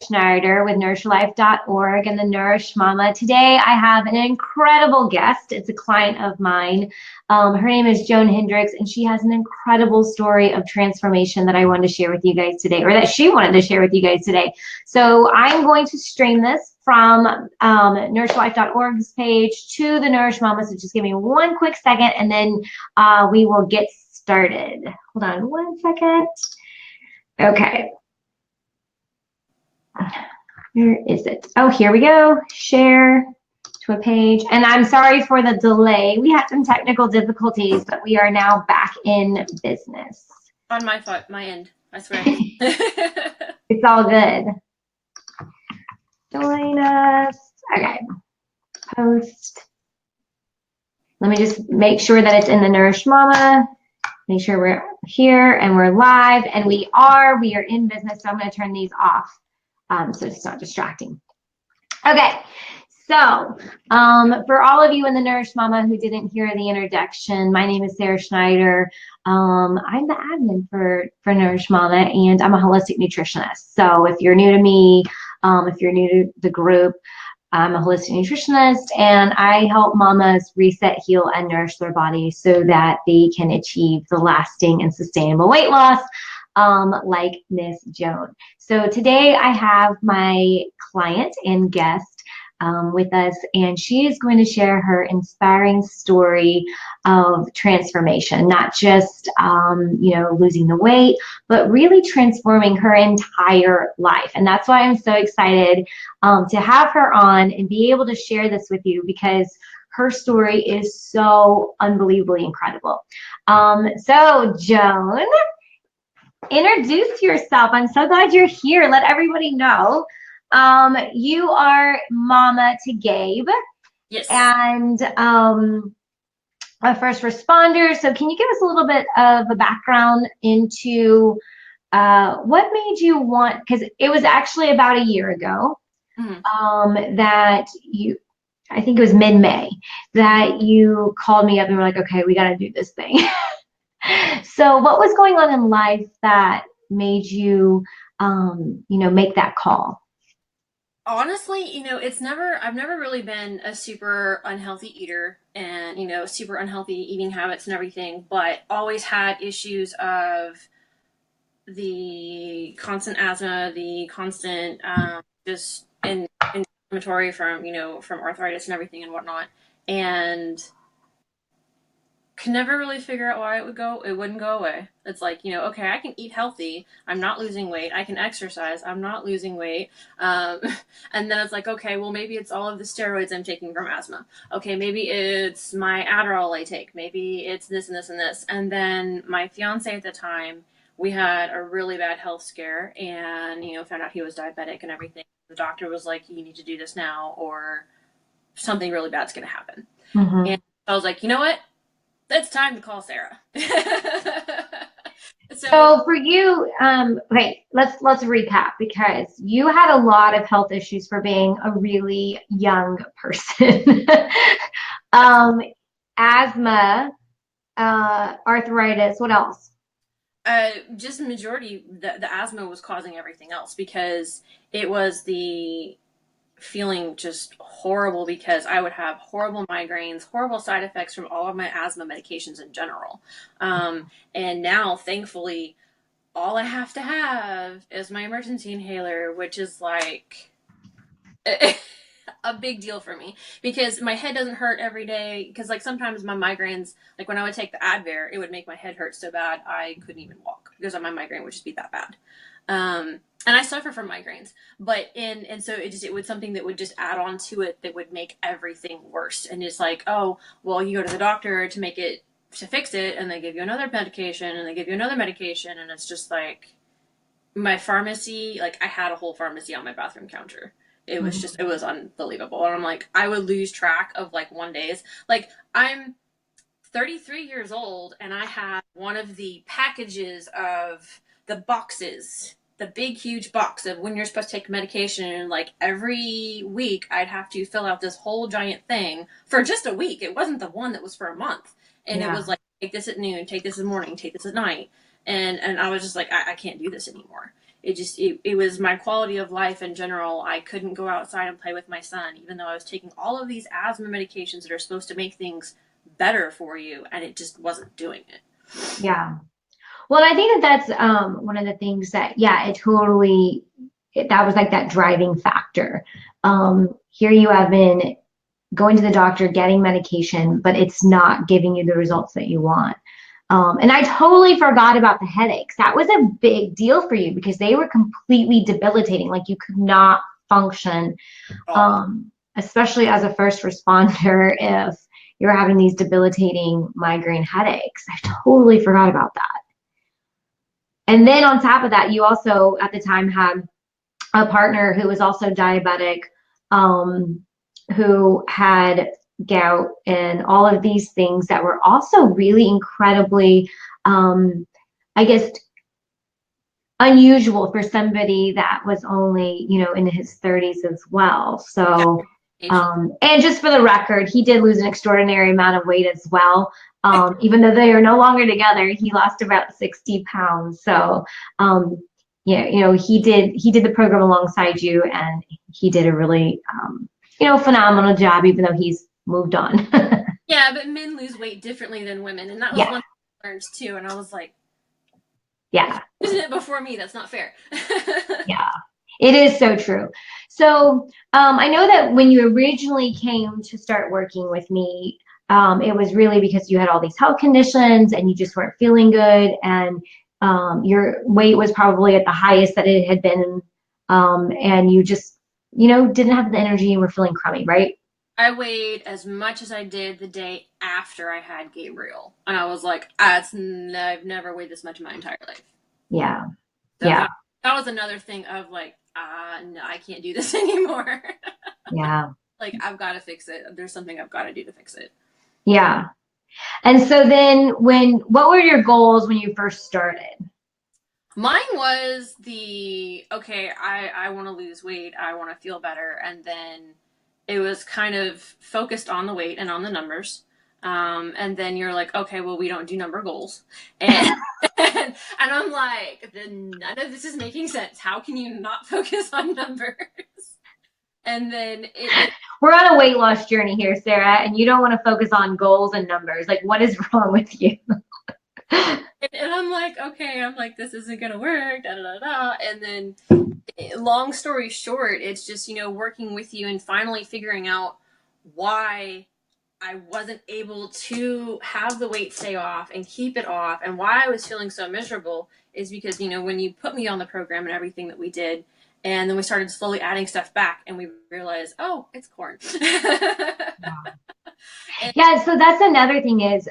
Schneider with nourishlife.org and the Nourish Mama. Today I have an incredible guest. It's a client of mine. Her name is Joan Hendricks, and she has an incredible story of transformation that I wanted to share with you guys today, or that she wanted to share with you guys today. So I'm going to stream this from nourishlife.org's page to the Nourish Mama. So just give me one quick second, and then we will get started. Hold on one second. Okay. Where is it? Oh, here we go. Share to a page. And I'm sorry for the delay. We had some technical difficulties, but we are now back in business. On my foot, my end, I swear. It's all good. Join us. Okay. Post. Let me just make sure that it's in the Nourish Mama. Make sure we're here and we're live, and we are in business. So I'm going to turn these off. So it's not distracting. Okay, so for all of you in the Nourish Mama who didn't hear the introduction, my name is Sarah Schneider. I'm the admin for Nourish Mama, and I'm a holistic nutritionist. So if you're new to me, if you're new to the group, I'm a holistic nutritionist, and I help mamas reset, heal, and nourish their bodies so that they can achieve the lasting and sustainable weight loss, like Miss Joan. So today I have my client and guest with us, and she is going to share her inspiring story of transformation, not just losing the weight, but really transforming her entire life. And that's why I'm so excited to have her on and be able to share this with you, because her story is so unbelievably incredible. So Joan, introduce yourself. I'm so glad you're here. Let everybody know. You are mama to Gabe. Yes. And a first responder. So can you give us a little bit of a background into what made you want, because it was actually about a year ago, that you, I think it was mid-May, that you called me up and were like, okay, we got to do this thing. So what was going on in life that made you, make that call? Honestly, I've never really been a super unhealthy eater and, super unhealthy eating habits and everything, but always had issues of the constant asthma, the constant, just inflammatory from arthritis and everything and whatnot. And could never really figure out why it wouldn't go away. It's like, okay, I can eat healthy, I'm not losing weight, I can exercise, I'm not losing weight, and then it's like, okay, well, maybe it's all of the steroids I'm taking from asthma, okay, maybe it's my Adderall I take, maybe it's this and this and this. And then my fiance at the time, we had a really bad health scare, and found out he was diabetic and everything. The doctor was like, you need to do this now or something really bad's going to happen. And I was like, you know what, it's time to call Sarah. So for you, okay, let's recap, because you had a lot of health issues for being a really young person. Asthma, arthritis, what else? Just the majority, the asthma was causing everything else, because it was the feeling just horrible, because I would have horrible migraines, horrible side effects from all of my asthma medications in general. And now, thankfully, all I have to have is my emergency inhaler, which is like a big deal for me, because my head doesn't hurt every day. Because like sometimes my migraines, like when I would take the Advair, it would make my head hurt so bad I couldn't even walk, because my migraine would just be that bad. And I suffer from migraines, but so it was something that would just add on to it that would make everything worse. And it's like, oh, well, you go to the doctor to fix it, and they give you another medication, and they give you another medication, and it's just like my pharmacy, like I had a whole pharmacy on my bathroom counter. It was just, it was unbelievable. And I'm like, I would lose track of like one days. Like, I'm 33 years old, and I had one of the packages of the boxes, the big, huge box of when you're supposed to take medication. And like every week I'd have to fill out this whole giant thing for just a week. It wasn't the one that was for a month. And It was like, take this at noon, take this in the morning, take this at night. And I was just like, I can't do this anymore. it was my quality of life in general. I couldn't go outside and play with my son, even though I was taking all of these asthma medications that are supposed to make things better for you, and it just wasn't doing it. Yeah. Well, I think that that's one of the things that, yeah, that was like that driving factor. Here you have been going to the doctor, getting medication, but it's not giving you the results that you want. And I totally forgot about the headaches. That was a big deal for you because they were completely debilitating. Like you could not function, Oh, especially as a first responder, if you're having these debilitating migraine headaches. I totally forgot about that. And then on top of that, you also at the time had a partner who was also diabetic, um, who had gout and all of these things that were also really incredibly, I guess, unusual for somebody that was only, in his 30s as well. yeah. So, and just for the record, he did lose an extraordinary amount of weight as well. Even though they are no longer together, he lost about 60 pounds. So, yeah, he did the program alongside you, and he did a really, phenomenal job, even though he's moved on. Yeah, but men lose weight differently than women, and that was Yeah, one thing I learned too. And I was like, if yeah, you're using it before me, that's not fair. yeah. It is so true. So I know that when you originally came to start working with me, it was really because you had all these health conditions and you just weren't feeling good, and your weight was probably at the highest that it had been, and you just, didn't have the energy and were feeling crummy, right? I weighed as much as I did the day after I had Gabriel, and I was like, I've never weighed this much in my entire life. Yeah, So yeah, that was another thing of like, no, I can't do this anymore. yeah, Like, I've got to fix it. There's something I've got to do to fix it. yeah. And so then what were your goals when you first started? Mine was the okay, I want to lose weight, I want to feel better, and then it was kind of focused on the weight and on the numbers. And then you're like, okay, well, we don't do number goals, and and I'm like, then none of this is making sense. How can you not focus on numbers? And then We're on a weight loss journey here, Sarah, and you don't want to focus on goals and numbers. Like, what is wrong with you? and I'm like, okay, I'm like, this isn't gonna work, da da da da. And then, long story short, it's just working with you and finally figuring out why I wasn't able to have the weight stay off and keep it off, and why I was feeling so miserable is because when you put me on the program and everything that we did, and then we started slowly adding stuff back, and we realized, oh, it's corn. Yeah, so that's another thing is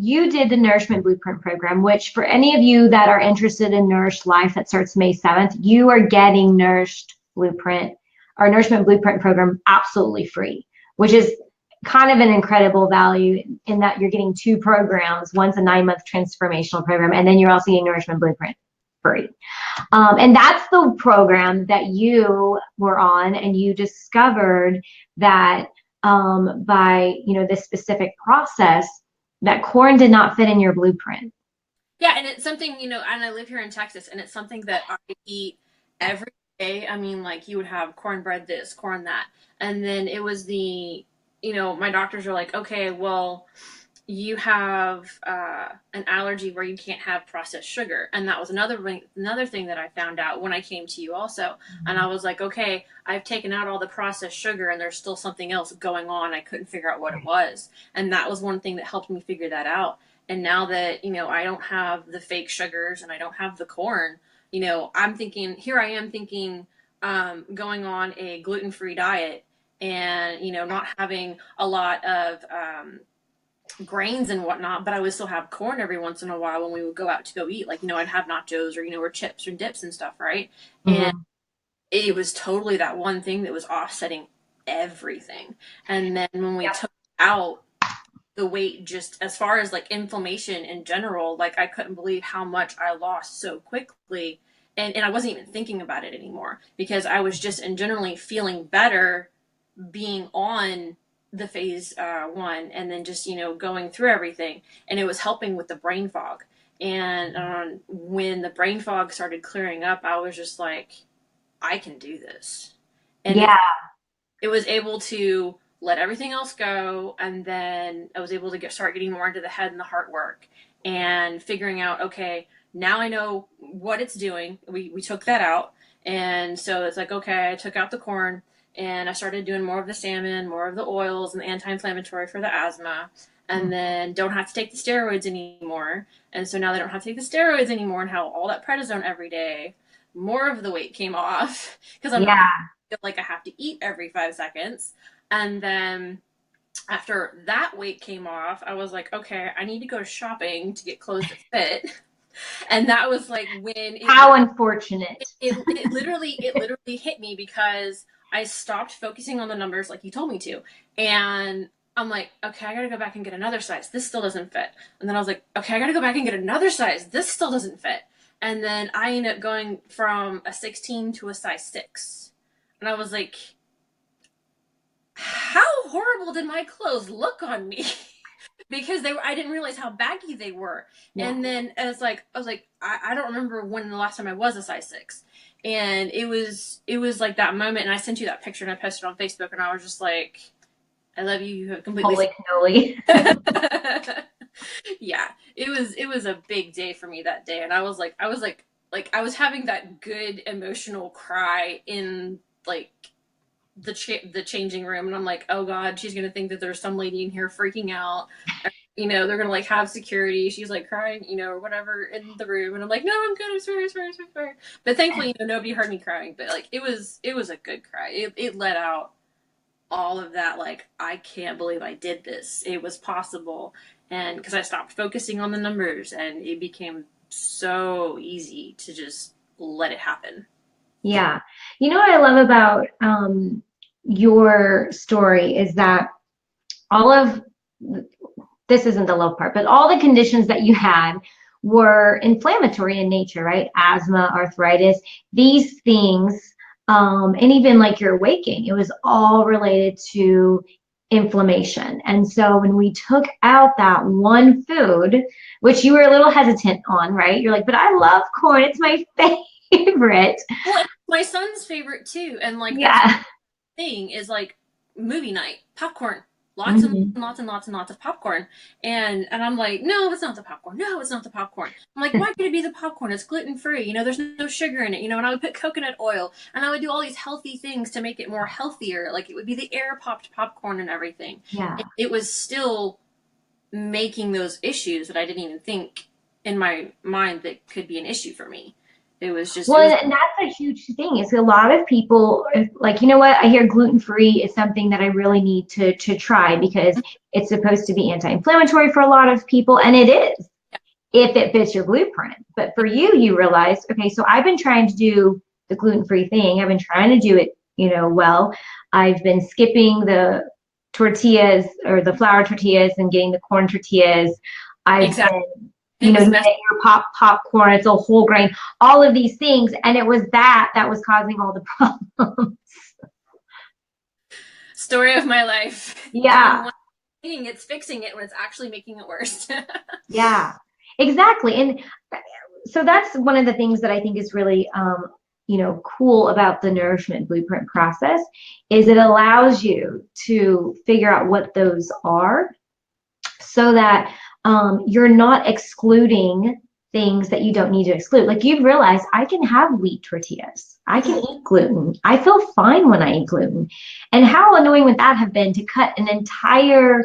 you did the Nourishment Blueprint program, which for any of you that are interested in Nourished Life that starts May 7th, you are getting Nourished Blueprint or Nourishment Blueprint program absolutely free, which is kind of an incredible value in that you're getting two programs. One's a 9-month transformational program, and then you're also getting Nourishment Blueprint free. And that's the program that you were on, and you discovered that by this specific process that corn did not fit in your blueprint. Yeah, and it's something, and I live here in Texas, and it's something that I eat every day. I mean, like, you would have cornbread this, corn that. And then it was my doctors were like, okay, well, you have an allergy where you can't have processed sugar. And that was another thing that I found out when I came to you also. And I was like, okay, I've taken out all the processed sugar and there's still something else going on. I couldn't figure out what it was. And that was one thing that helped me figure that out. And now that, I don't have the fake sugars and I don't have the corn, I'm thinking, here I am thinking, going on a gluten-free diet and, not having a lot of grains and whatnot, but I would still have corn every once in a while when we would go out to go eat. Like, I'd have nachos or chips or dips and stuff, right? And Mm-hmm. it was totally that one thing that was offsetting everything. And then when we took out the weight, just as far as like inflammation in general, like I couldn't believe how much I lost so quickly. And I wasn't even thinking about it anymore because I was just in generally feeling better being on the phase one and then just going through everything, and it was helping with the brain fog. And when the brain fog started clearing up, I was just like, I can do this. And Yeah. it was able to let everything else go. And then I was able to start getting more into the head and the heart work and figuring out, okay, now I know what it's doing. We took that out. And so it's like, okay, I took out the corn and I started doing more of the salmon, more of the oils and the anti-inflammatory for the asthma. And then don't have to take the steroids anymore. And so now they don't have to take the steroids anymore and have all that prednisone every day. More of the weight came off because I'm not Yeah. feel like I have to eat every 5 seconds. And then after that weight came off, I was like, okay, I need to go shopping to get clothes that fit. And that was like when How unfortunate. it literally hit me because I stopped focusing on the numbers like you told me to. And I'm like, okay, I gotta go back and get another size. This still doesn't fit. And then I was like, okay, I gotta go back and get another size. This still doesn't fit. And then I ended up going from a 16 to a size 6. And I was like, how horrible did my clothes look on me? Because I didn't realize how baggy they were. Yeah. And then I was like, I don't remember when the last time I was a size 6. And it was like that moment. And I sent you that picture and I posted on Facebook and I was just like, I love you. You have completely. Holy cannoli. Yeah, it was a big day for me that day. And I was having that good emotional cry in like the changing room, and I'm like, oh god, she's gonna think that there's some lady in here freaking out. They're gonna like have security. She's like crying, or whatever in the room, and I'm like, no, I'm good. I'm sorry, sorry, sorry, sorry. But thankfully, nobody heard me crying. But like, it was a good cry. It let out all of that. Like, I can't believe I did this. It was possible, and because I stopped focusing on the numbers, and it became so easy to just let it happen. Yeah. You know what I love about your story is that all of this isn't the love part, but all the conditions that you had were inflammatory in nature, right? Asthma, arthritis, these things, and even like your waking, it was all related to inflammation. And so when we took out that one food, which you were a little hesitant on, right? You're like, but I love corn, it's my favorite. Well, my son's favorite too, and like that's Yeah. thing is like movie night, popcorn, lots and Mhm. lots and lots and lots of popcorn. And I'm like, no, it's not the popcorn. No, it's not the popcorn. I'm like, why could it be the popcorn? It's gluten free. There's no sugar in it. And I would put coconut oil and I would do all these healthy things to make it more healthier. Like it would be the air popped popcorn and everything. Yeah. It was still making those issues that I didn't even think in my mind that could be an issue for me. It Well, was and that's a huge thing. Is a lot of people like, you know what? I hear gluten free is something that I really need to try because it's supposed to be anti-inflammatory for a lot of people, and it is if it fits your blueprint. But for you, you realized, okay, so I've been trying to do the gluten free thing. I've been trying to do it, well. I've been skipping the tortillas or the flour tortillas and getting the corn tortillas. I've exactly. been It was messy. your popcorn, it's a whole grain, all of these things. And it was that was causing all the problems. Story of my life. Doing Yeah, one thing, it's fixing it when it's actually making it worse. yeah, exactly. And so that's one of the things that I think is really, cool about the nourishment blueprint process is it allows you to figure out what those are so that you're not excluding things that you don't need to exclude. Like you've realized I can have wheat tortillas. I can eat gluten. I feel fine when I eat gluten. And how annoying would that have been to cut an entire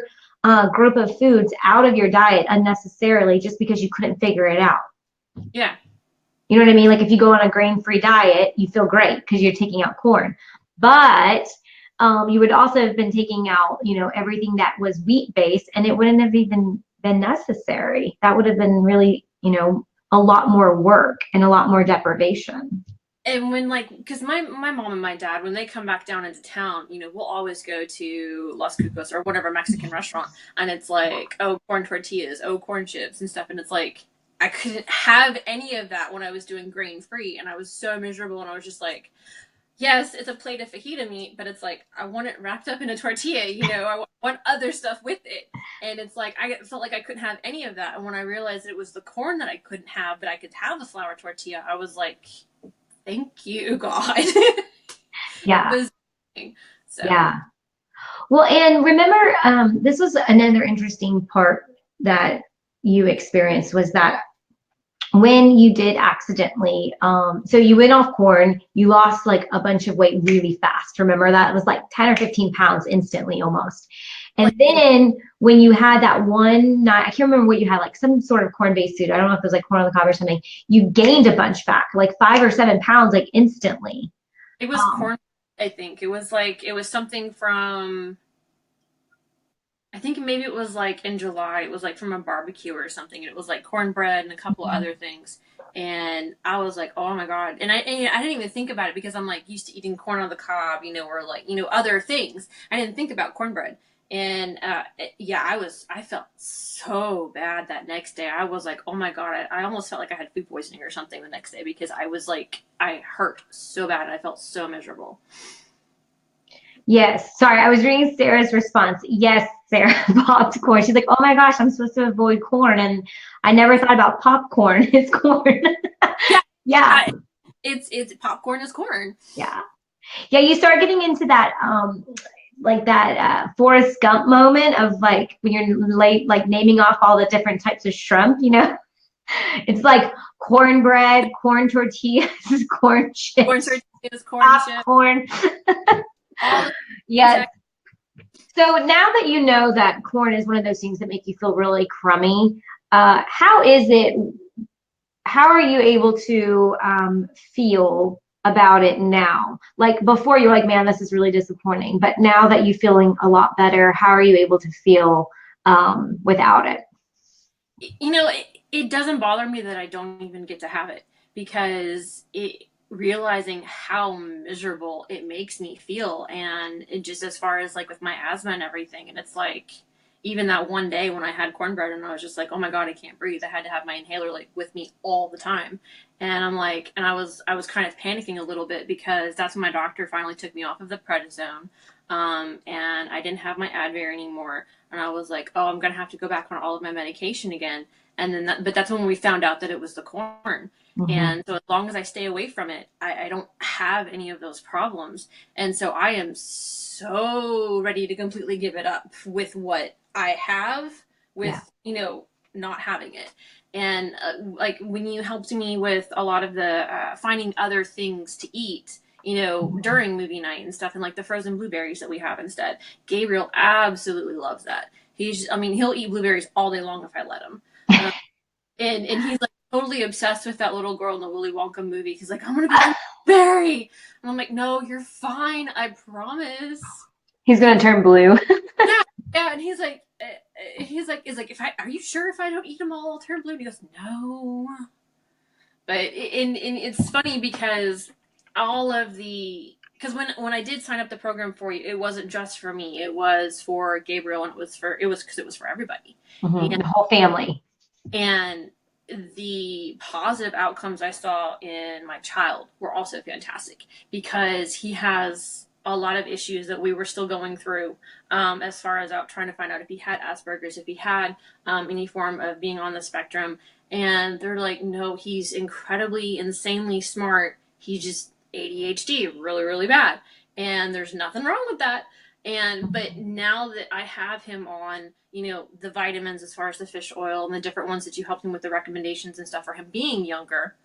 group of foods out of your diet unnecessarily just because you couldn't figure it out? Yeah. You know what I mean? Like if you go on a grain-free diet, you feel great because you're taking out corn. But you would also have been taking out, everything that was wheat-based, and it wouldn't have even been necessary. That would have been really, a lot more work and a lot more deprivation. And when because my mom and my dad, when they come back down into town, we'll always go to Las Cucos or whatever Mexican restaurant, and it's like, oh, corn tortillas, oh, corn chips and stuff, and it's like I couldn't have any of that when I was doing grain free, and I was so miserable, and I was just like, yes, it's a plate of fajita meat, but it's like I want it wrapped up in a tortilla. I want other stuff with it, and it's like I felt like I couldn't have any of that. And when I realized it was the corn that I couldn't have, but I could have the flour tortilla, I was like, "Thank you, God." It Yeah. was so. Yeah. Well, and remember, this was another interesting part that you experienced was that when you did accidentally, so you went off corn, you lost like a bunch of weight really fast. Remember that? It was like 10 or 15 pounds instantly almost. And Like then when you had that one night, I can't remember what you had, like some sort of corn-based food. I don't know if it was like corn on the cob or something. You gained a bunch back, like 5 or 7 pounds, like instantly. it was corn. I think it was like it was something from. I think maybe it was like in July. It was like from a barbecue or something. And it was like cornbread and a couple Mhm. other things. And I was like, oh my God. And I didn't even think about it because I'm like used to eating corn on the cob, or like, other things. I didn't think about cornbread. And yeah, I felt so bad that next day. I was like, oh my God. I almost felt like I had food poisoning or something the next day because I was like, I hurt so bad and I felt so miserable. Yes. Sorry, I was reading Sarah's response. Yes, Sarah, popped corn. She's like, oh my gosh, I'm supposed to avoid corn. And I never thought about popcorn. It's corn. Yeah. Yeah. It's popcorn is corn. Yeah. Yeah. You start getting into that, like that Forrest Gump moment of like when you're late, like naming off all the different types of shrimp, It's like cornbread, corn tortillas, corn Corn chips, tortillas, corn chips, popcorn. all the things. Yes. So now that you know that corn is one of those things that make you feel really crummy, how is it? How are you able to feel about it now? Like before, you're like, man, this is really disappointing. But now that you're feeling a lot better, how are you able to feel without it? It doesn't bother me that I don't even get to have it because realizing how miserable it makes me feel, and it just as far as like with my asthma and everything, and it's like even that one day when I had cornbread and I was just like, oh my God, I can't breathe. I had to have my inhaler like with me all the time. And I'm like, and I was kind of panicking a little bit because that's when my doctor finally took me off of the prednisone. And I didn't have my Advair anymore. And I was like, oh, I'm going to have to go back on all of my medication again. And then, but that's when we found out that it was the corn. Mhm. And so as long as I stay away from it, I don't have any of those problems. And so I am so ready to completely give it up with what I have Yeah. with, not having it. And like when you helped me with a lot of the finding other things to eat, during movie night and stuff, and like the frozen blueberries that we have instead. Gabriel absolutely loves that. I mean, he'll eat blueberries all day long if I let him. Um, and he's like totally obsessed with that little girl in the Willy Wonka movie. He's like, I'm gonna be a berry, and I'm like, no, you're fine, I promise. He's gonna turn blue. Yeah, yeah, and he's like, if I are you sure if I don't eat them all, I'll turn blue? And he goes, no. But and it's funny because all of the because when I did sign up the program for you, it wasn't just for me. It was for Gabriel, and it was for everybody. Mhm. The whole family. And the positive outcomes I saw in my child were also fantastic because he has a lot of issues that we were still going through, as far as out trying to find out if he had Asperger's, if he had any form of being on the spectrum. And they're like, no, he's incredibly, insanely smart. He's just ADHD, really, really bad. And there's nothing wrong with that. But now that I have him on, the vitamins as far as the fish oil and the different ones that you helped him with the recommendations and stuff for him being younger,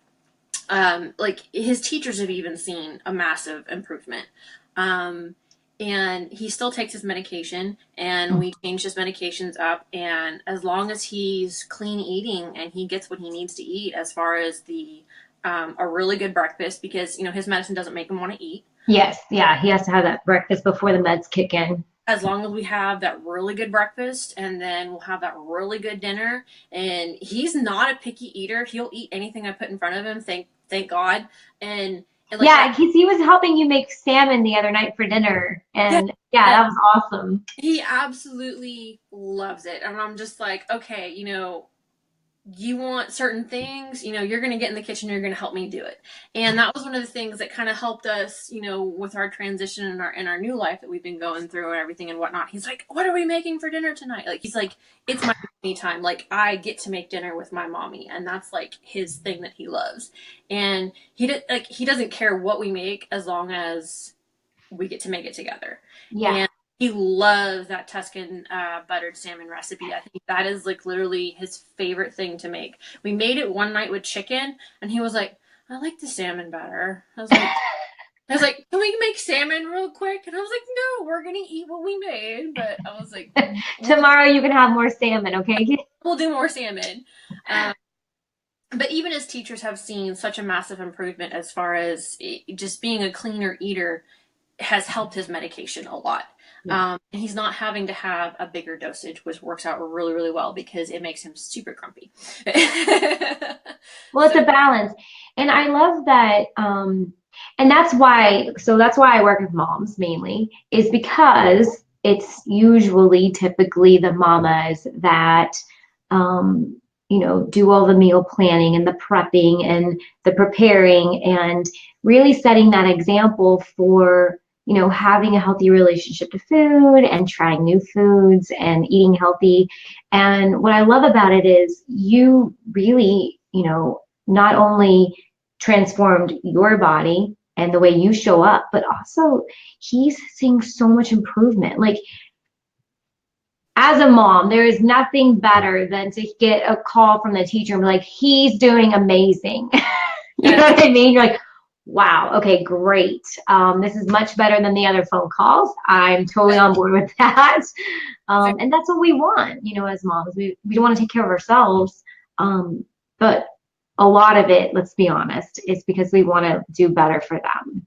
like his teachers have even seen a massive improvement. Um, and he still takes his medication, and we changed his medications up. And as long as he's clean eating and he gets what he needs to eat, as far as a really good breakfast, because his medicine doesn't make him want to eat. Yes, yeah, he has to have that breakfast before the meds kick in. As long as we have that really good breakfast, and then we'll have that really good dinner. And he's not a picky eater. He'll eat anything I put in front of him. Thank God. And like Yeah, that. because he was helping you make salmon the other night for dinner, Yeah. and yeah, Yeah. that was awesome. He absolutely loves it. And I'm just like, okay, you want certain things, you're going to get in the kitchen, you're going to help me do it. And that was one of the things that kind of helped us, with our transition in our new life that we've been going through and everything and whatnot. He's like, what are we making for dinner tonight? Like, he's like, it's my mommy time. Like, I get to make dinner with my mommy. And that's like his thing that he loves. And he doesn't care what we make as long as we get to make it together. Yeah. And he loves that Tuscan buttered salmon recipe. I think that is like literally his favorite thing to make. We made it one night with chicken, and he was like, "I like the salmon better." I was like, "Can we make salmon real quick?" And I was like, "No, we're gonna eat what we made." But I was like, Tomorrow you can have more salmon, okay? "We'll do more salmon." But even his teachers have seen such a massive improvement as far as just being a cleaner eater has helped his medication a lot. Yeah. And he's not having to have a bigger dosage, which works out really, really well because it makes him super grumpy. Well, it's So, a balance. And I love that. And that's why I work with moms mainly, is because it's usually typically the mamas that, do all the meal planning and the prepping and the preparing and really setting that example for, having a healthy relationship to food and trying new foods and eating healthy. And what I love about it is you really, not only transformed your body and the way you show up, but also he's seeing so much improvement. Like, as a mom, there is nothing better than to get a call from the teacher and be like, he's doing amazing. You know yes, what I mean? You're like, wow, okay, great. This is much better than the other phone calls. I'm totally on board with that. And that's what we want, as moms. We don't want to take care of ourselves. But a lot of it, let's be honest, is because we want to do better for them.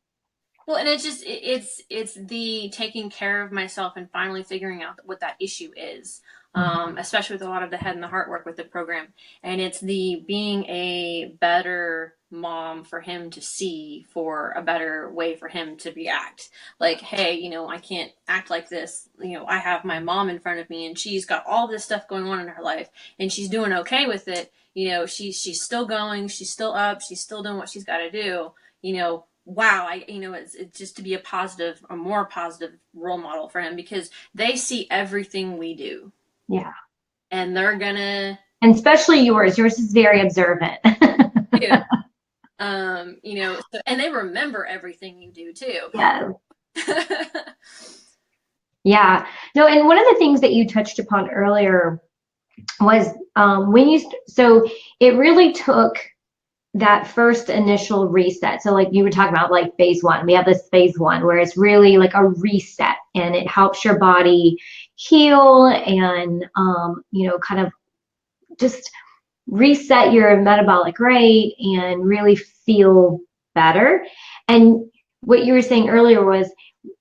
well, and it's the taking care of myself and finally figuring out what that issue is. Especially with a lot of the head and the heart work with the program, and it's the being a better mom for him to see, for a better way for him to react. Like, hey, I can't act like this. I have my mom in front of me, and she's got all this stuff going on in her life, and she's doing okay with it. She's still going, she's still up, she's still doing what she's got to do. Wow, it's just to be a more positive role model for him because they see everything we do, Yeah. and they're gonna And especially yours. Yours is very observant. do. And they remember everything you do too. Yeah. Yeah. No, and one of the things that you touched upon earlier was so it really took that first initial reset. So like you were talking about like phase one, we have this phase one where it's really like a reset and it helps your body heal and, kind of just reset your metabolic rate and really feel better. And what you were saying earlier was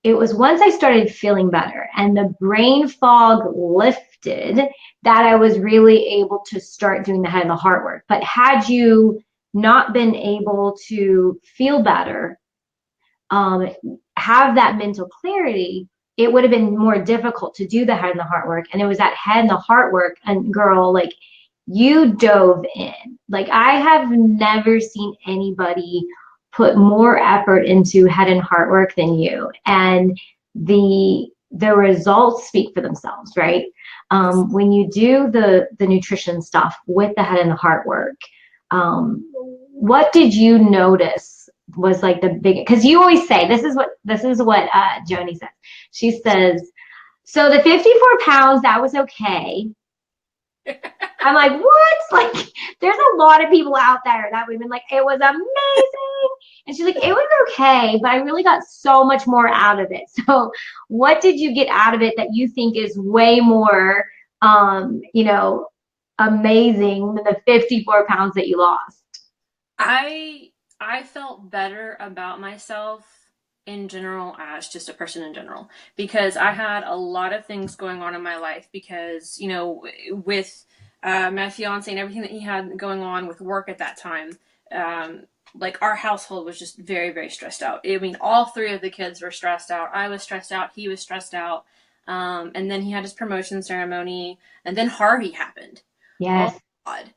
it was once I started feeling better and the brain fog lifted that I was really able to start doing the head and the heart work. But had you not been able to feel better, um, have that mental clarity, it would have been more difficult to do the head and the heart work. And it was that head and the heart work, and girl, like you dove in. Like I have never seen anybody put more effort into head and heart work than you. And the results speak for themselves, right? When you do the nutrition stuff with the head and the heart work, what did you notice was like the big, because you always say this is what Joni says. She says, so the 54 pounds, that was okay. I'm like, what? Like, there's a lot of people out there that would have been like, it was amazing. And she's like, it was okay, but I really got so much more out of it. So what did you get out of it that you think is way more, amazing than the 54 pounds that you lost? I I felt better about myself in general as just a person in general because I had a lot of things going on in my life because with my fiance and everything that he had going on with work at that time. Like our household was just very, very stressed out. I mean, all three of the kids were stressed out. I was stressed out. He was stressed out. And then he had his promotion ceremony, and then Harvey happened. Oh Yes. God.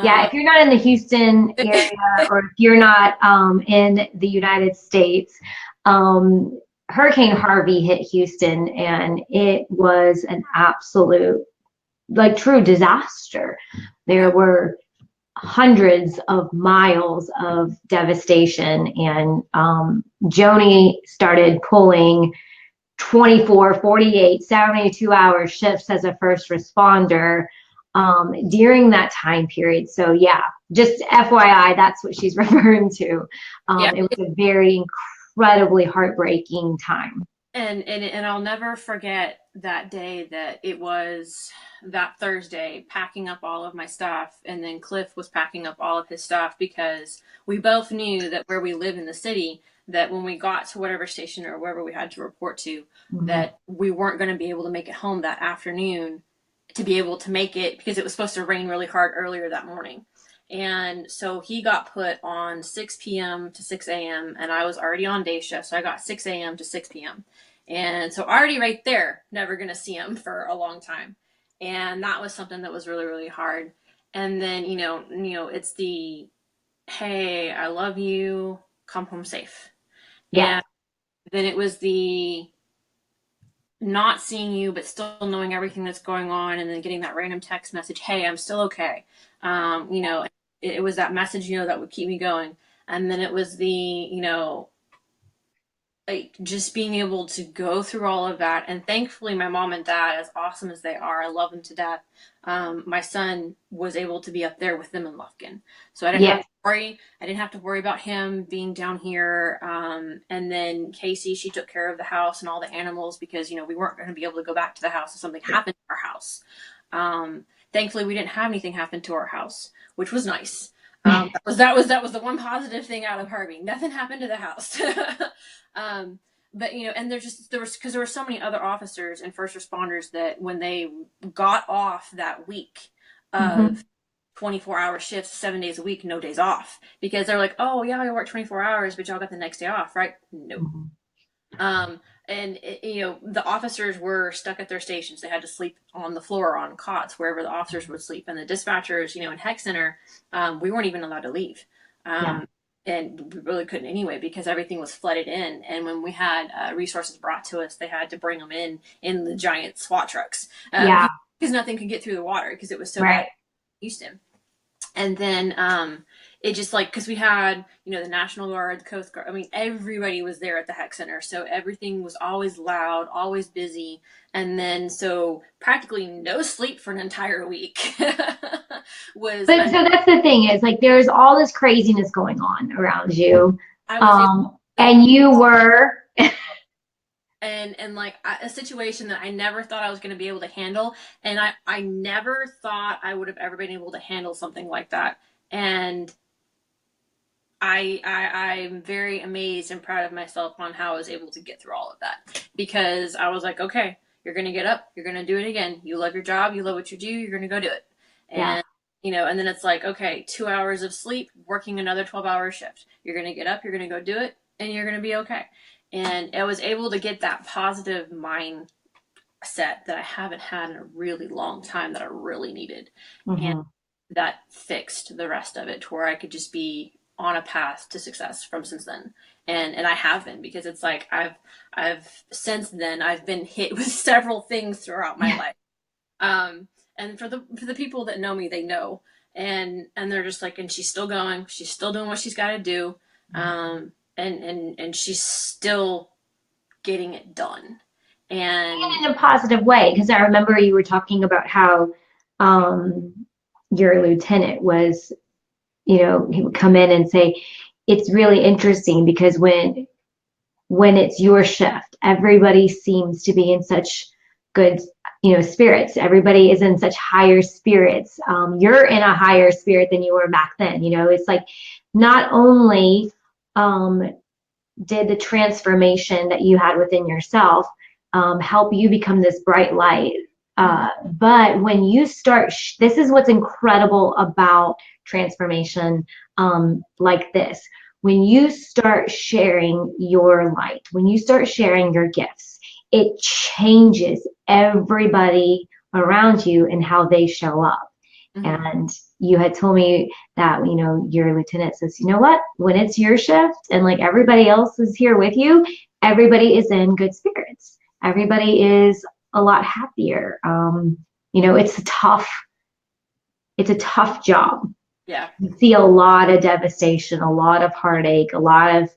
Yeah, if you're not in the Houston area or if you're not in the United States, Hurricane Harvey hit Houston and it was an absolute, like, true disaster. There were hundreds of miles of devastation, and Joni started pulling 24, 48, 72-hour shifts as a first responder during that time period. So yeah, just FYI, that's what she's referring to. Yeah. It was a very incredibly heartbreaking time. And I'll never forget that day that it was that Thursday, packing up all of my stuff, and then Cliff was packing up all of his stuff because we both knew that where we live in the city, that when we got to whatever station or wherever we had to report to, Mm-hmm. that we weren't going to be able to make it home that afternoon to be able to make it because it was supposed to rain really hard earlier that morning. And so he got put on 6 p.m. to 6 a.m. and I was already on day shift, so I got 6 a.m. to 6 p.m. And so already right there, never gonna see him for a long time. And that was something that was really, really hard. And then, it's the, hey, I love you, come home safe. Yeah. And then it was the not seeing you, but still knowing everything that's going on, and then getting that random text message, hey, I'm still okay. It was that message, that would keep me going. And then it was the, like just being able to go through all of that. And thankfully my mom and dad, as awesome as they are, I love them to death. My son was able to be up there with them in Lufkin, so I didn't have Yeah. to worry. I didn't have to worry about him being down here. And then Casey, she took care of the house and all the animals because we weren't going to be able to go back to the house if something happened to our house. Thankfully we didn't have anything happen to our house, which was nice. That was the one positive thing out of Harvey. Nothing happened to the house. But and because there were so many other officers and first responders that when they got off that week of Mm-hmm. 24-hour shifts, 7 days a week, no days off, because they're like, oh yeah, I work 24 hours, but y'all got the next day off, right? Nope. Mm-hmm. And the officers were stuck at their stations. They had to sleep on the floor on cots wherever the officers would sleep. And the dispatchers, in Heck Center, we weren't even allowed to leave. Yeah. And we really couldn't anyway because everything was flooded in. And when we had resources brought to us, they had to bring them in the giant SWAT trucks Yeah. because nothing could get through the water because it was so bad Right. in Houston. And then it just like because we had the National Guard, the Coast Guard. I mean, everybody was there at the Heck Center, so everything was always loud, always busy, and then so practically no sleep for an entire week was. But so that's the thing is, like, there's all this craziness going on around you, I was able and you were. and like a situation that I never thought I was going to be able to handle, and I never thought I would have ever been able to handle something like that, and I'm very amazed and proud of myself on how I was able to get through all of that because I was like, okay, you're gonna get up, you're gonna do it again. You love your job, you love what you do, you're gonna go do it. Yeah. And and then it's like, okay, 2 hours of sleep, working another 12-hour shift. You're gonna get up, you're gonna go do it, and you're gonna be okay. And I was able to get that positive mindset that I haven't had in a really long time that I really needed. And Mm-hmm. that fixed the rest of it to where I could just be on a path to success from since then. And I have been because it's like I've since then I've been hit with several things throughout my life. And for the people that know me, they know. And they're just like, and she's still going, she's still doing what she's gotta do. And she's still getting it done. And In a positive way, because I remember you were talking about how your lieutenant was, he would come in and say, it's really interesting because when it's your shift, everybody seems to be in such good, spirits. Everybody is in such higher spirits. You're in a higher spirit than you were back then. It's like not only did the transformation that you had within yourself help you become this bright light. But when you start, this is what's incredible about transformation like this. When you start sharing your light, when you start sharing your gifts, it changes everybody around you and how they show up. Mm-hmm. And you had told me that, your lieutenant says, you know what, when it's your shift and like everybody else is here with you, everybody is in good spirits. Everybody is a lot happier. It's a tough job. Yeah. You see a lot of devastation, a lot of heartache, a lot of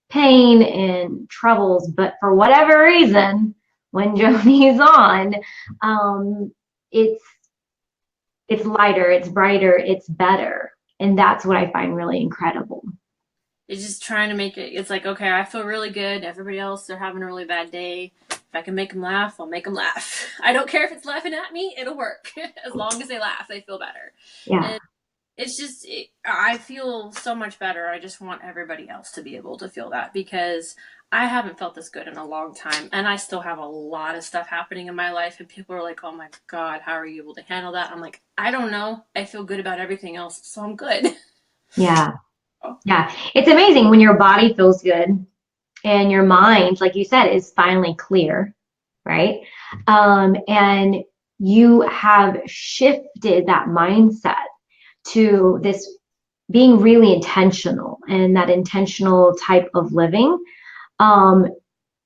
pain and troubles. But for whatever reason, when Joni's on, it's lighter, it's brighter, it's better. And that's what I find really incredible. It's just trying to make it. It's like, okay, I feel really good. Everybody else, they're having a really bad day. If I can make them laugh, I'll make them laugh. I don't care if it's laughing at me; it'll work. As long as they laugh, they feel better. Yeah. And it's just, I feel so much better. I just want everybody else to be able to feel that because I haven't felt this good in a long time, and I still have a lot of stuff happening in my life. And people are like, "Oh my God, how are you able to handle that?" I'm like, I don't know. I feel good about everything else, so I'm good. Yeah. Yeah. It's amazing when your body feels good and your mind, like you said, is finally clear, right? And you have shifted that mindset to this being really intentional and that intentional type of living. Um,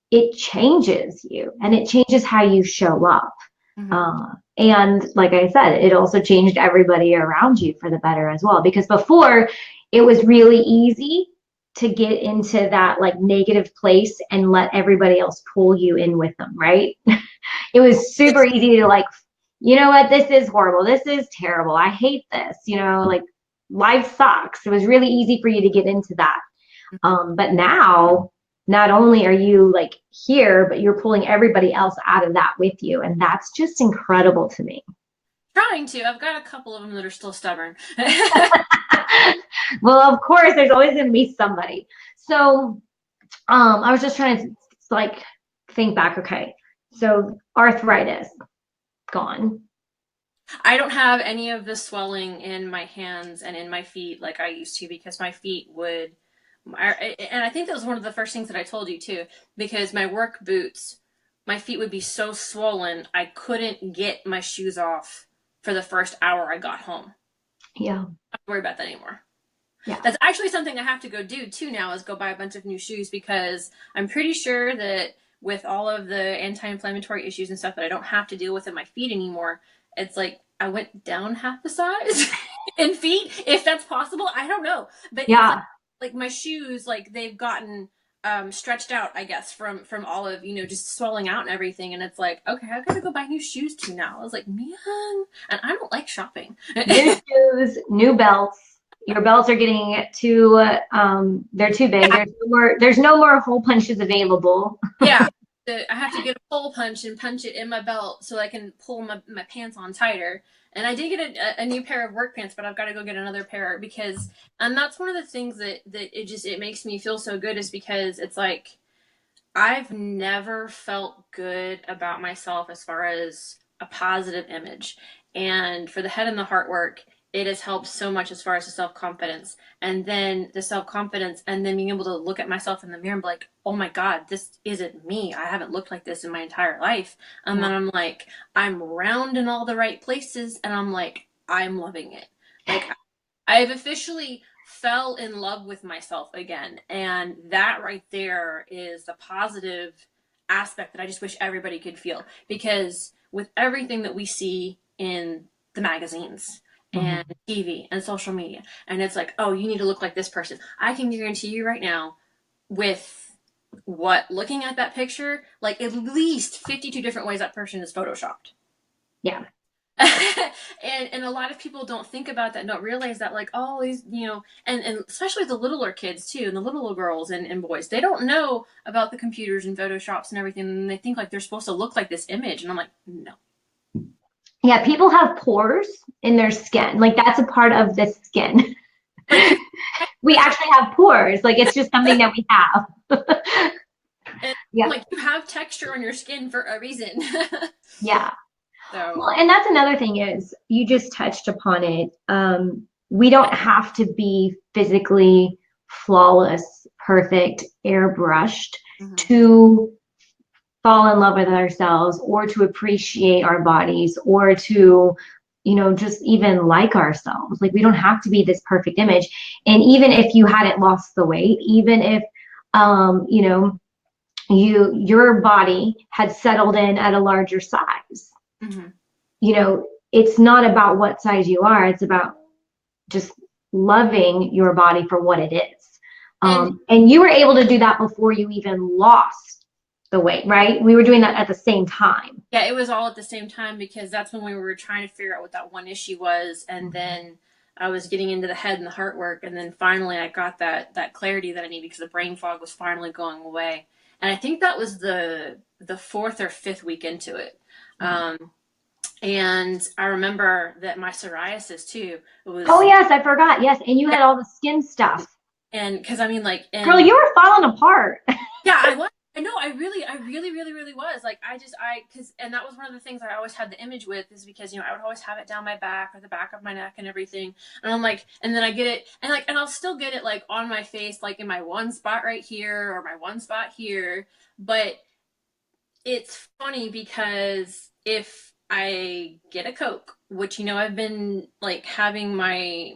it changes you and it changes how you show up. Mm-hmm. And like I said, it also changed everybody around you for the better as well. Because before, it was really easy to get into that like negative place and let everybody else pull you in with them, right? It was super easy to like, you know what, this is horrible. This is terrible. I hate this. Like life sucks. It was really easy for you to get into that. But now, not only are you like here, but you're pulling everybody else out of that with you. And that's just incredible to me. Trying to. I've got a couple of them that are still stubborn. Well, of course, there's always going to be somebody. So I was just trying to like think back. Okay. So arthritis, gone. I don't have any of the swelling in my hands and in my feet like I used to because my feet would. And I think that was one of the first things that I told you too, because my work boots, my feet would be so swollen, I couldn't get my shoes off for the first hour I got home. Yeah. I don't worry about that anymore. Yeah. That's actually something I have to go do too now is go buy a bunch of new shoes because I'm pretty sure that with all of the anti-inflammatory issues and stuff that I don't have to deal with in my feet anymore, it's like I went down half the size in feet, if that's possible. I don't know. But yeah. Like my shoes, like they've gotten stretched out, I guess, from all of, just swelling out and everything. And it's like, okay, I've got to go buy new shoes too now. I was like, man, and I don't like shopping. New shoes, new belts. Your belts are getting too they're too big. Yeah. There's no more hole punches available. Yeah. I have to get a hole punch and punch it in my belt so I can pull my pants on tighter. And I did get a new pair of work pants, but I've got to go get another pair because, and that's one of the things that it makes me feel so good is because it's like, I've never felt good about myself as far as a positive image. And for the head and the heart work, it has helped so much as far as the self-confidence and then the self-confidence and then being able to look at myself in the mirror and be like, oh my God, this isn't me. I haven't looked like this in my entire life. And then I'm like, I'm round in all the right places and I'm like, I'm loving it. Like I've officially fell in love with myself again. And that right there is the positive aspect that I just wish everybody could feel. Because with everything that we see in the magazines and TV and social media, and it's like, oh, you need to look like this person. I can guarantee you right now, with looking at that picture, like at least 52 different ways that person is photoshopped. Yeah. and a lot of people don't think about that, don't realize that, like, oh, these, and especially the littler kids too, and the little girls and boys, they don't know about the computers and photoshops and everything, and they think like they're supposed to look like this image, and I'm like, no. Yeah, people have pores in their skin. Like that's a part of the skin. We actually have pores. Like it's just something that we have. And yeah. Like you have texture on your skin for a reason. Yeah. So. Well, and that's another thing is you just touched upon it. We don't have to be physically flawless, perfect, airbrushed to fall in love with ourselves or to appreciate our bodies or to just even like ourselves. Like we don't have to be this perfect image. And even if you hadn't lost the weight, even if, you know, your body had settled in at a larger size, Mm-hmm. it's not about what size you are. It's about just loving your body for what it is. And And you were able to do that before you even lost the weight, right? We were doing that at the same time. yeah, it was all at the same time because that's when we were trying to figure out what that one issue was, and Mhm. then I was getting into the head and the heart work, and then finally I got that clarity that I needed because the brain fog was finally going away. And I think that was the fourth or fifth week into it. Um, and I remember that my psoriasis too Oh, was yes, I forgot. Yes. And you yeah, had all the skin stuff. and because I mean like Girl, and you were falling apart. yeah, I was. I know. I really was. Like, because, and that was one of the things I always had the image with is because, I would always have it down my back or the back of my neck and everything. And I'm like, and then I get it, and I'll still get it, like, on my face, like, in my one spot right here or my one spot here. But it's funny because if I get a Coke, which I've been like having my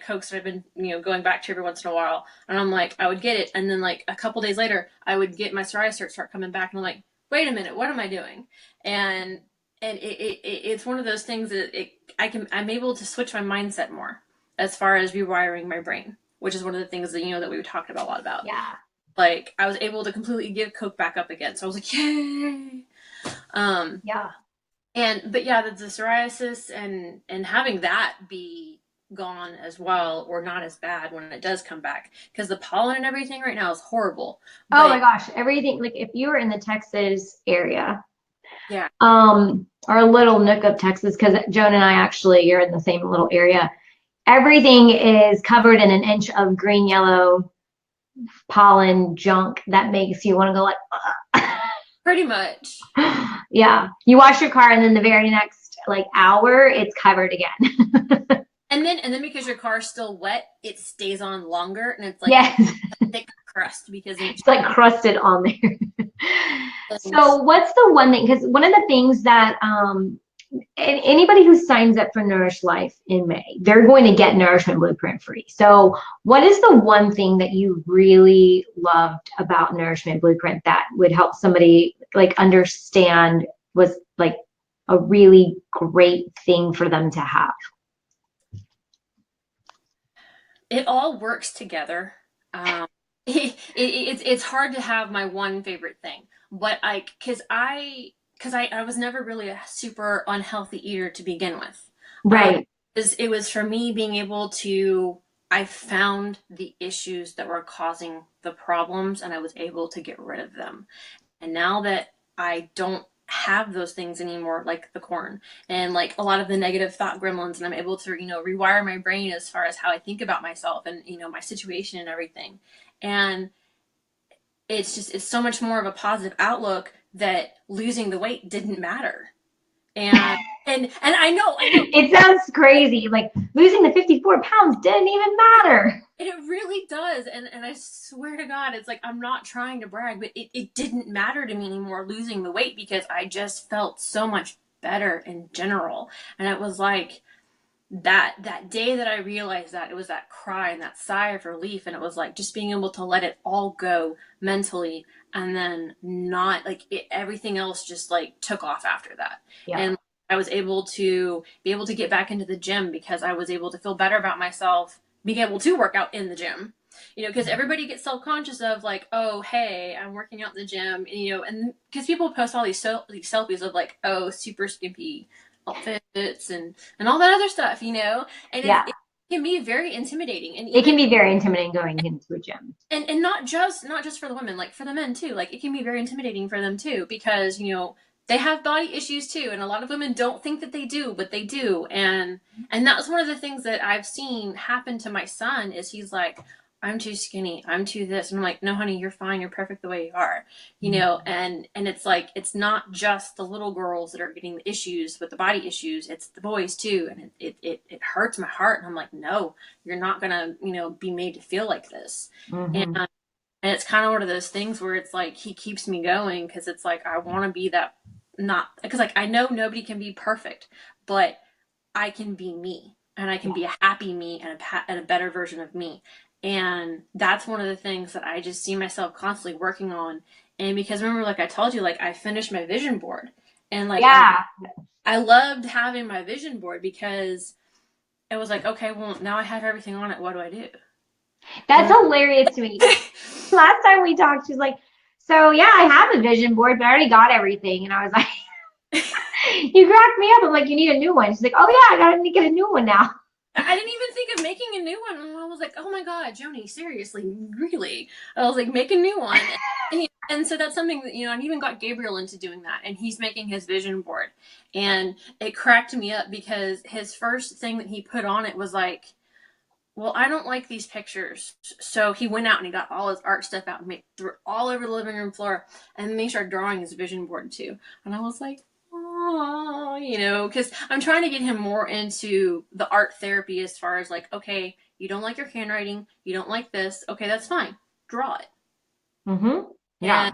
Cokes that I've been going back to every once in a while, and I'm like I would get it, and then like a couple days later I would get my psoriasis start coming back, and I'm like, wait a minute, what am I doing? And it's one of those things that I'm able to switch my mindset more as far as rewiring my brain, which is one of the things that that we talked about a lot about. Yeah. Like I was able to completely give Coke back up again, so I was like, yay. Um, Yeah. but yeah, the psoriasis and having that be gone as well or not as bad when it does come back because the pollen and everything right now is horrible. Oh my But gosh. Everything, like if you were in the Texas area, yeah, or a little nook of Texas, because Joan and I actually are in the same little area, everything is covered in an inch of green, yellow pollen junk that makes you want to go like, pretty much. yeah. You wash your car and then the very next like hour, it's covered again. And then because your car's still wet, it stays on longer and it's like a Yes. thick crust because it It's like crusted on there. and So what's the one thing? Because one of the things that anybody who signs up for Nourish Life in May, they're going to get Nourishment Blueprint free. So what is the one thing that you really loved about Nourishment Blueprint that would help somebody like understand was like a really great thing for them to have? it all works together. It's hard to have my one favorite thing, but I was never really a super unhealthy eater to begin with. Um, Right. it was for me being able to. I found the issues that were causing the problems, and I was able to get rid of them. And now that I don't have those things anymore, like the corn and like a lot of the negative thought gremlins, and I'm able to, rewire my brain as far as how I think about myself and, my situation and everything. And it's so much more of a positive outlook that losing the weight didn't matter. And I know, It sounds crazy. Like losing the 54 pounds didn't even matter. it really does. And I swear to God, it's like I'm not trying to brag, but it didn't matter to me anymore losing the weight because I just felt so much better in general. And it was like that day that I realized that it was that cry and that sigh of relief, and it was like just being able to let it all go mentally, and then not like everything else just like took off after that. Yeah. And I was able to be able to get back into the gym because I was able to feel better about myself being able to work out in the gym. Because everybody gets self-conscious of like, oh, hey, I'm working out in the gym, and because people post all these selfies of like, oh, super skimpy outfits and all that other stuff, and Yeah. it can be very intimidating, and It can even be very intimidating going into a gym. and not just for the women, like for the men too. Like it can be very intimidating for them too because they have body issues too, and a lot of women don't think that they do, but they do. And that was one of the things that I've seen happen to my son is he's like, I'm too skinny, I'm too this, and I'm like, no honey, you're fine, you're perfect the way you are. And it's like it's not just the little girls that are getting the issues with the body issues, it's the boys too. And it hurts my heart, and I'm like, no, you're not gonna be made to feel like this. and Mm-hmm. and it's kind of one of those things where it's like he keeps me going because it's like I want to be that, not because like I know nobody can be perfect, but I can be me and I can be a happy me and a better version of me. And that's one of the things that I just see myself constantly working on. And because remember, like I told you, like I finished my vision board and like Yeah. I loved having my vision board because it was like, okay, well, now I have everything on it. What do I do? That's And hilarious to me. Last time we talked, she's like, so yeah, I have a vision board, but I already got everything. And I was like, you cracked me up. I'm like, you need a new one. She's like, oh yeah, I gotta get a new one now. I didn't even think of making a new one. And I was like, oh my God, Joni, seriously, really? I was like, make a new one. And so that's something that, I even got Gabriel into doing that. And he's making his vision board. And it cracked me up because his first thing that he put on it was like, well, I don't like these pictures. So he went out and he got all his art stuff out and threw it all over the living room floor. And then he started drawing his vision board too. And I was like, oh, because I'm trying to get him more into the art therapy as far as like, okay, you don't like your handwriting, you don't like this, okay, that's fine, draw it. Mm-hmm. And Yeah.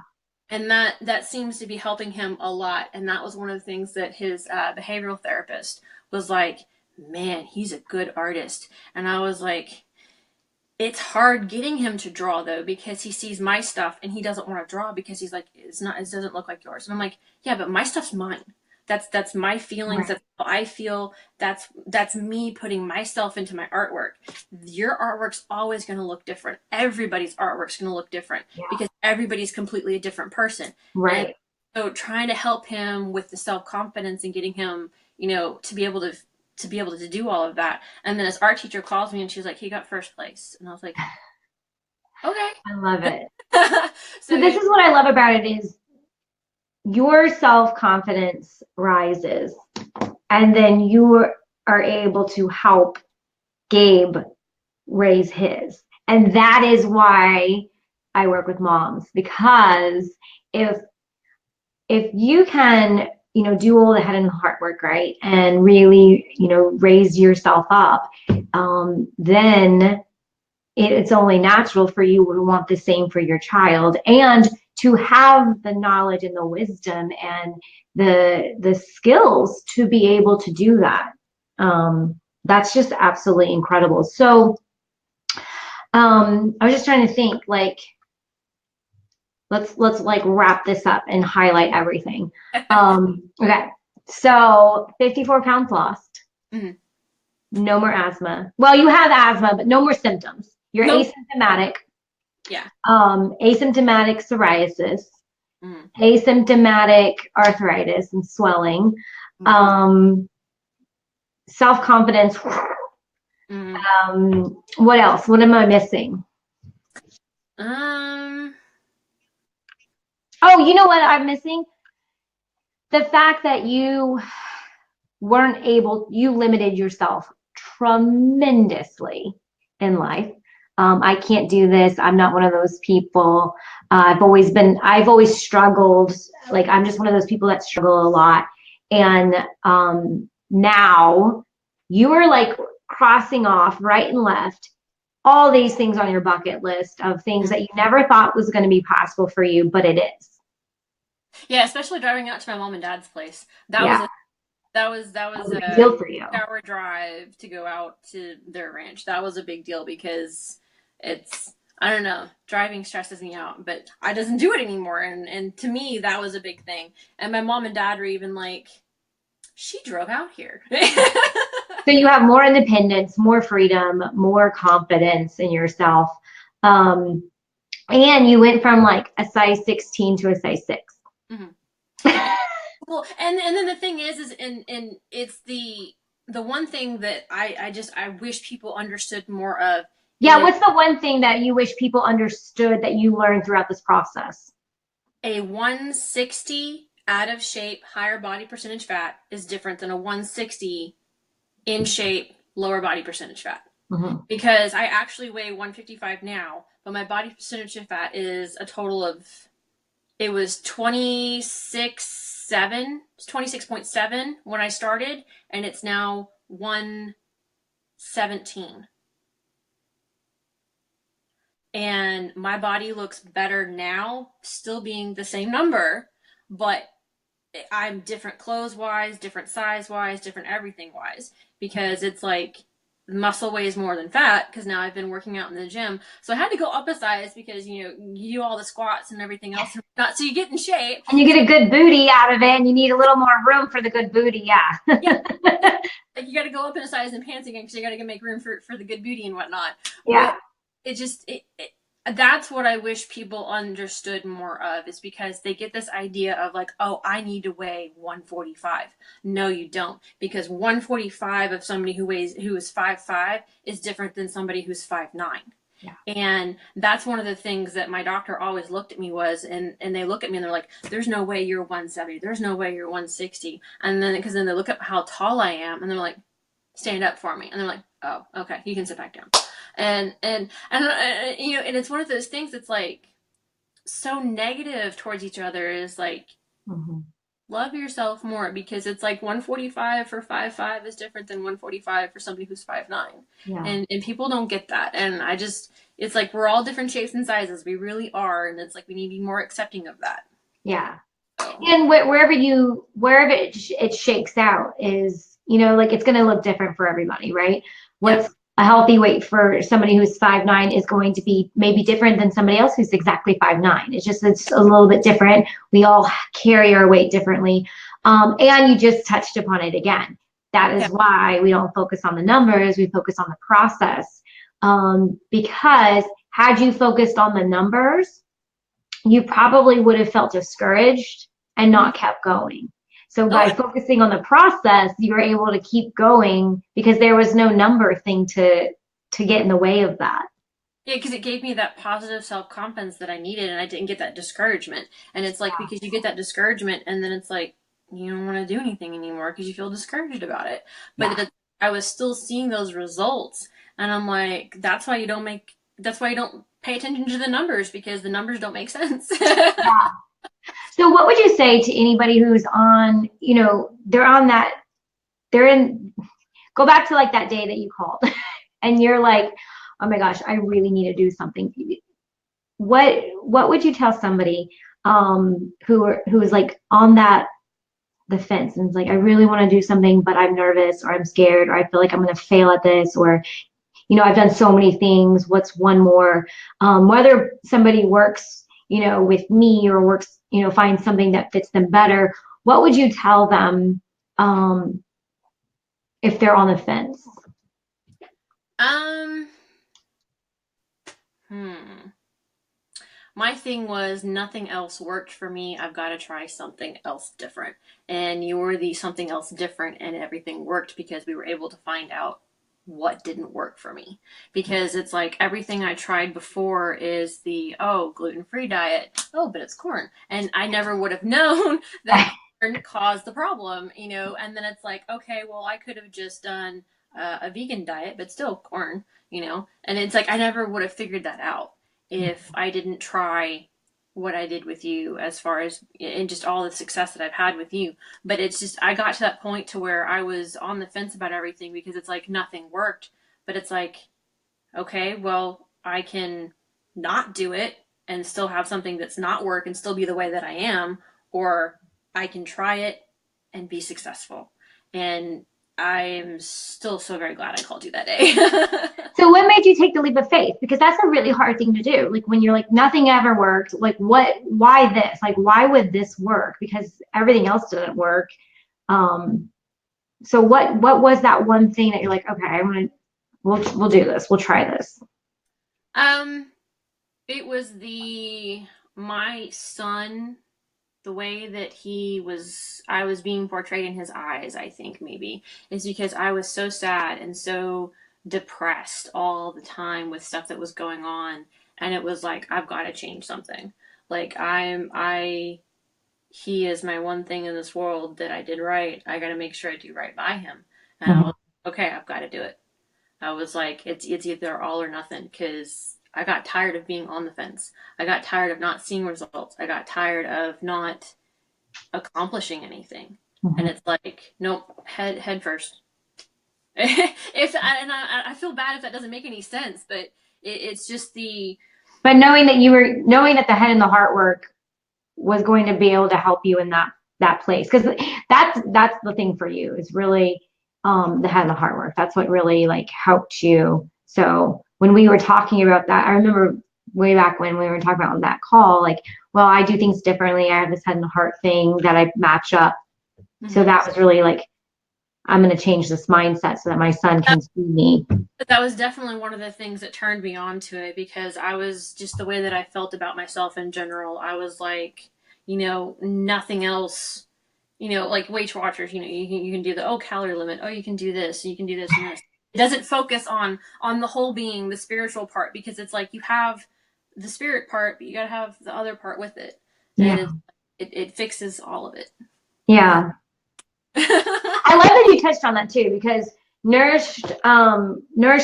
and that seems to be helping him a lot. And that was one of the things that his behavioral therapist was like, man, he's a good artist. And I was like, it's hard getting him to draw though because he sees my stuff and he doesn't want to draw because he's like it doesn't look like yours. And I'm like, yeah, but my stuff's mine. That's my feelings. Right. That's how I feel. That's me putting myself into my artwork. Your artwork's always going to look different. Everybody's artwork's going to look different Yeah. because everybody's completely a different person. And Right. so trying to help him with the self-confidence and getting him, to be able to do all of that. And then his art teacher calls me and she's like, he got first place. And I was like, okay. I love it. So So this is what I love about it is your self-confidence rises and then you are able to help Gabe raise his. And that is why I work with moms because if you can, do all the head and heart work, right, and really, raise yourself up, then it's only natural for you to want the same for your child and to have the knowledge and the wisdom and the skills to be able to do that. That's just absolutely incredible. So I was just trying to think like let's like wrap this up and highlight everything. Okay. So 54 pounds lost. Mhm. No more asthma. Well, you have asthma, but no more symptoms. You're Nope. asymptomatic. Yeah. Asymptomatic psoriasis, Mm-hmm. asymptomatic arthritis and swelling, Mm-hmm. um, self-confidence. Mm-hmm. What else? What am I missing? Um. Oh, you know what I'm missing? The fact that you limited yourself tremendously in life. I can't do this. I'm not one of those people. I've always struggled. Like, I'm just one of those people that struggle a lot. And now you are like crossing off right and left all these things on your bucket list of things that you never thought was going to be possible for you, but it is. Yeah, especially driving out to my mom and dad's place. That was Yeah, a that that was was a big a deal for you. hour drive to go out to their ranch. That was a big deal because it's I don't know, driving stresses me out, but I doesn't do it anymore. And to me, that was a big thing. And my mom and dad were even like, she drove out here. So you have more independence, more freedom, more confidence in yourself. Um, and you went from like a size 16 to a size 6. Mhm. Well, and then the thing is and it's the one thing that I wish people understood more of Yeah, is what's the one thing that you wish people understood that you learned throughout this process? a 160 out of shape higher body percentage fat is different than a 160 in shape lower body percentage fat. Mhm. Because I actually weigh 155 now, but my body percentage of fat is a total of it was 26.7 when I started, and it's now 117. And my body looks better now, still being the same number, but I'm different clothes wise, different size wise, different everything wise, because it's like muscle weighs more than fat because now I've been working out in the gym. So I had to go up a size because you do all the squats and everything else and not so you get in shape. And you get a good booty out of it, and you need a little more room for the good booty. Yeah. Yeah. Like you got to go up in a size in pants again because you got to make room for the good booty and whatnot. Yeah. But that's what I wish people understood more of, is because they get this idea of like, oh, I need to weigh 145. No, you don't, because 145 of somebody who is 5'5" is different than somebody who's 5'9". Yeah. And that's one of the things that my doctor always looked at me and they look at me and they're like, there's no way you're 170. There's no way you're 160. And then, because then they look at how tall I am and they're like, stand up for me. And they're like, oh, okay, you can sit back down. And and it's one of those things that's like so negative towards each other, is like, love yourself more, because it's like 145 for 5'5" is different than 145 for somebody who's 5'9". Yeah. And people don't get that. And it's like we're all different shapes and sizes. We really are. And it's like we need to be more accepting of that. Yeah. So. And wherever it shakes out is, like it's going to look different for everybody, right? What's a healthy weight for somebody who's 5'9" is going to be maybe different than somebody else who's exactly 5'9". It's a little bit different. We all carry our weight differently. And you just touched upon it again. That is why we don't focus on the numbers, we focus on the process. Because had you focused on the numbers, you probably would have felt discouraged and not kept going. So by focusing on the process, you were able to keep going because there was no number thing to get in the way of that. Yeah, because it gave me that positive self-confidence that I needed, and I didn't get that discouragement. And it's like, because you get that discouragement, and then it's like, you don't want to do anything anymore because you feel discouraged about it. But I was still seeing those results, and I'm like, that's why you don't pay attention to the numbers, because the numbers don't make sense. Yeah. So what would you say to anybody who's on, go back to like that day that you called and you're like, oh my gosh, I really need to do something. What would you tell somebody who is like on the fence and is like, I really want to do something, but I'm nervous or I'm scared or I feel like I'm going to fail at this, or I've done so many things. What's one more? Whether somebody works, with me or works, finds something that fits them better, what would you tell them if they're on the fence? My thing was, nothing else worked for me. I've got to try something else different. And you were the something else different, and everything worked because we were able to find out what didn't work for me. Because it's like everything I tried before is gluten-free diet. Oh, but it's corn. And I never would have known that corn caused the problem, and then it's like, okay, well, I could have just done a vegan diet, but still corn, and it's like, I never would have figured that out if I didn't try what I did with you, as far as in just all the success that I've had with you. But it's just, I got to that point to where I was on the fence about everything, because it's like nothing worked. But it's like, okay, well, I can not do it and still have something that's not work and still be the way that I am, or I can try it and be successful. And I'm still so very glad I called you that day. So what made you take the leap of faith? Because that's a really hard thing to do. Like when you're like, nothing ever worked. Like why this? Like, why would this work? Because everything else didn't work. So what was that one thing that you're like, okay, we'll do this. We'll try this. It was my son, the way that I was being portrayed in his eyes, I think maybe, is because I was so sad and so depressed all the time with stuff that was going on. And it was like, I've got to change something. Like he is my one thing in this world that I did right. I got to make sure I do right by him. And I was like, okay, I've got to do it. I was like, it's either all or nothing, because I got tired of being on the fence. I got tired of not seeing results. I got tired of not accomplishing anything. And it's like, nope, head first. I feel bad if that doesn't make any sense, but it's just But knowing that the head and the heart work was going to be able to help you in that that place. Because that's the thing for you is really the head of the heart work. That's what really like helped you. So when we were talking about that, I remember way back when we were talking about on that call, like, well, I do things differently. I have this head and heart thing that I match up. So Mm-hmm. that was really like, I'm going to change this mindset so that my son can see me. That was definitely one of the things that turned me on to it because I was just the way that I felt about myself in general. I was like, nothing else, like Weight Watchers, you can do the calorie limit, you can do this, you can do this and this. It doesn't focus on the whole being, the spiritual part, because it's like you have the spirit part, but you gotta have the other part with it, and Yeah. it fixes all of it. Yeah. I love that you touched on that too, because Nourished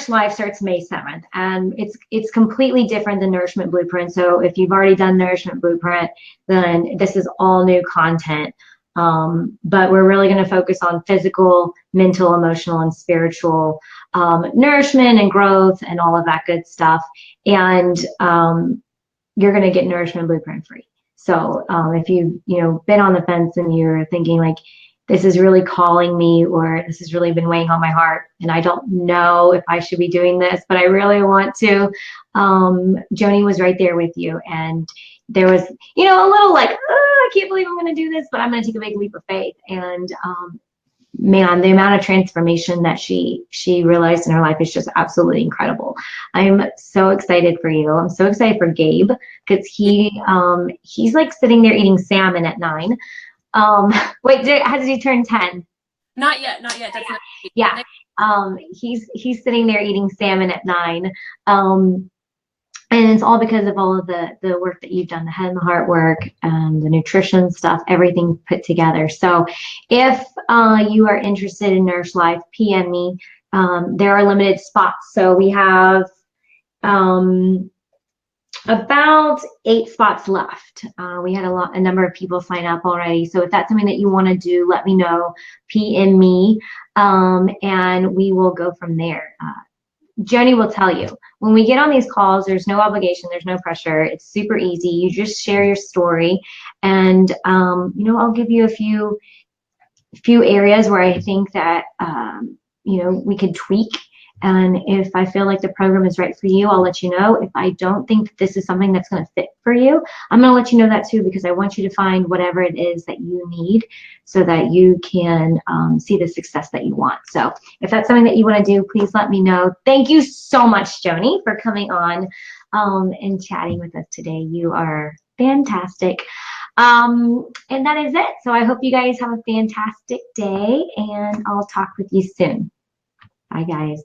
Life starts May 7th, and it's completely different than Nourishment Blueprint. So if you've already done Nourishment Blueprint, then this is all new content. But we're really going to focus on physical, mental, emotional, and spiritual nourishment and growth and all of that good stuff. And you're going to get Nourishment Blueprint free. So if you've been on the fence and you're thinking like, this is really calling me, or this has really been weighing on my heart, and I don't know if I should be doing this, but I really want to, Joni was right there with you. And there was, a little like, oh, I can't believe I'm going to do this, but I'm going to take a big leap of faith. And man, the amount of transformation that she realized in her life is just absolutely incredible. I'm so excited for you. I'm so excited for Gabe, because he's like sitting there eating salmon at 9. Wait, how did he turn 10? Not yet, not yet. That's not. Yeah. He's sitting there eating salmon at 9. And it's all because of all of the work that you've done, the head and the heart work, the nutrition stuff, everything put together. So if you are interested in Nourish Life, PM me. There are limited spots. So we have about 8 spots left. We had a number of people sign up already. So if that's something that you want to do, let me know, PM me, and we will go from there. Joni will tell you, when we get on these calls, there's no obligation, there's no pressure. It's super easy. You just share your story, and I'll give you a few areas where I think that we could tweak. And if I feel like the program is right for you, I'll let you know. If I don't think that this is something that's going to fit for you, I'm going to let you know that too, because I want you to find whatever it is that you need so that you can see the success that you want. So if that's something that you want to do, please let me know. Thank you so much, Joni, for coming on and chatting with us today. You are fantastic. And that is it. So I hope you guys have a fantastic day, and I'll talk with you soon. Bye, guys.